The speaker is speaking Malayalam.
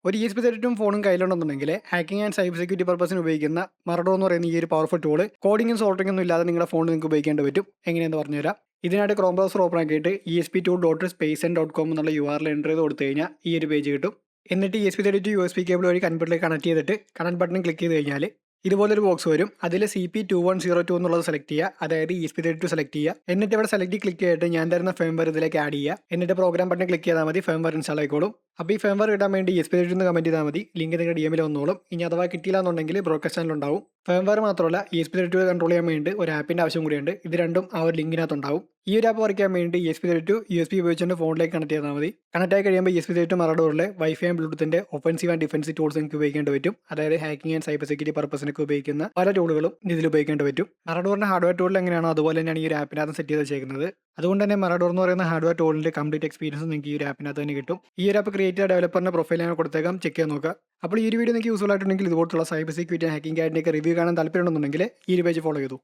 ഒരു ESP32 ഫോണും കയ്യിലുണ്ടെന്നുണ്ടെങ്കിൽ ഹാക്കിംഗ് ആൻഡ് സൈബർ സെക്യൂരിറ്റി പർപ്പസിന് ഉപയോഗിക്കുന്ന മറഡോ എന്ന് പറയുന്ന ഈ ഒരു പവർഫുൾ ടൂൾ കോഡിങ്ങും സോൾട്ടിങ്ങും ഒന്നും ഇല്ലാതെ നിങ്ങളുടെ ഫോൺ നിങ്ങൾക്ക് ഉപയോഗിക്കേണ്ടി പറ്റും. എങ്ങനെയെന്ന് പറഞ്ഞുതരാം. ഇതിനായിട്ട് ക്രോം ബ്രൗസർ ഓപ്പൺ ആക്കിയിട്ട് esp2.spaceN.com എന്നുള്ള URL എൻ്റർ ചെയ്ത് കൊടുത്തു കഴിഞ്ഞാൽ ഈ ഒരു പേജ് കിട്ടും. എന്നിട്ട് ESP32 USB കേബിൾ വഴി കമ്പ്യൂട്ടറിലേക്ക് കണക്ട് ചെയ്തിട്ട് കണക്ട് ബട്ടൺ ക്ലിക്ക് ചെയ്ത് കഴിഞ്ഞാൽ ഇതുപോലൊരു ബോക്സ് വരും. അതിൽ CP2102 എന്നുള്ളത് സെലക്ട് ചെയ്യുക, അതായത് ESP32 സെലക്ട് ചെയ്യുക. എന്നിട്ട് ഇവിടെ സെലക്ട് ക്ലിക്ക് ചെയ്തിട്ട് ഞാൻ തരുന്ന ഫേംവെയർ ഇതിലേക്ക് ആഡ് ചെയ്യുക. എന്നിട്ട് പ്രോഗ്രാം ബട്ടൺ ക്ലിക്ക് ചെയ്താൽ മതി, ഫേംവെയർ ഇൻസ്റ്റാൾ ആയിക്കോളും. അപ്പോൾ ഈ ഫേംവെയർ കിട്ടാൻ വേണ്ടി ESP32 എന്ന് കമന്റ് ചെയ്താൽ മതി, ലിങ്ക് നിങ്ങളുടെ DM വന്നോളും. ഇനി അഥവാ കിട്ടിയില്ല എന്നുണ്ടെങ്കിൽ ബ്രോഡ്കാസ്റ്റ് ചാനൽ ഉണ്ടാവും. ഫേംവെയർ മാത്രമല്ല, ESP32 കൺട്രോൾ ചെയ്യാൻ വേണ്ടി ഒരു ആപ്പിൻ്റെ ആവശ്യം കൂടിയുണ്ട്. ഇത് രണ്ടും ആ ഒരു ലിങ്കിനകത്ത് ഉണ്ടാവും. ഈ ഒരു ആപ്പ് വർക്ക് ചെയ്യാൻ വേണ്ടി ESP32 USB ഉപയോഗിച്ചുകൊണ്ട് ഫോണിലേക്ക് കണക്ട് ചെയ്താൽ മതി. കണക്ട് ആയി കഴിയുമ്പോൾ ESP32 മറഡോറിലെ വൈഫൈ ആൻഡ് ബ്ലൂടൂത്തിന്റെ ഒഫൻസീവ് ആൻഡ് ഡിഫൻസീവ് ടൂൾസ് നിങ്ങൾക്ക് ഉപയോഗിക്കേണ്ടി പറ്റും. അതായത് ഹാക്കിംഗ് ആൻഡ് സൈബർ സെക്യൂരിറ്റി പർപ്പസിനൊക്കെ ഉപയോഗിക്കുന്ന പല ടൂളുകളും ഇതിൽ ഉപയോഗിക്കേണ്ടി പറ്റും. മറഡോറിന്റെ ഹാർഡ്വെയർ ടൂളിൽ എങ്ങനെയാണോ അതുപോലെ തന്നെയാണ് ഈ ഒരു ആപ്പിനകത്ത് സെറ്റ് ചെയ്ത് വെച്ചേക്കുന്നത്. അതുകൊണ്ട് തന്നെ മറഡോർ എന്ന് പറയുന്ന ഹാർഡ്വെയർ ടൂളിന്റെ കംപ്ലീറ്റ് എക്സ്പീരിയൻസ് നിങ്ങൾക്ക് ഈ ഒരു ആപ്പിനകത്ത് തന്നെ കിട്ടും. ഈ ഒരു ആപ്പ് ക്രിയേറ്റ് ചെയ്ത ഡെവലപ്പറിന്റെ പ്രൊഫൈൽ ഞാൻ കൊടുത്തേക്കാം, ചെക്ക് ചെയ്യാൻ നോക്കുക. അപ്പോൾ ഈ ഒരു വീഡിയോ നിങ്ങൾക്ക് യൂസ്ഫുൾ ആയിട്ടുണ്ടെങ്കിൽ ഇതുപോലുള്ള സൈബർ സെക്യൂരിറ്റി ഹാക്കിംഗ് ആയിട്ടൊക്കെ റിവ്യൂ കാണാൻ താല്പര്യമുണ്ടെന്നുണ്ടെങ്കിൽ ഈ ഒരു പേജ് ഫോളോ ചെയ്തു.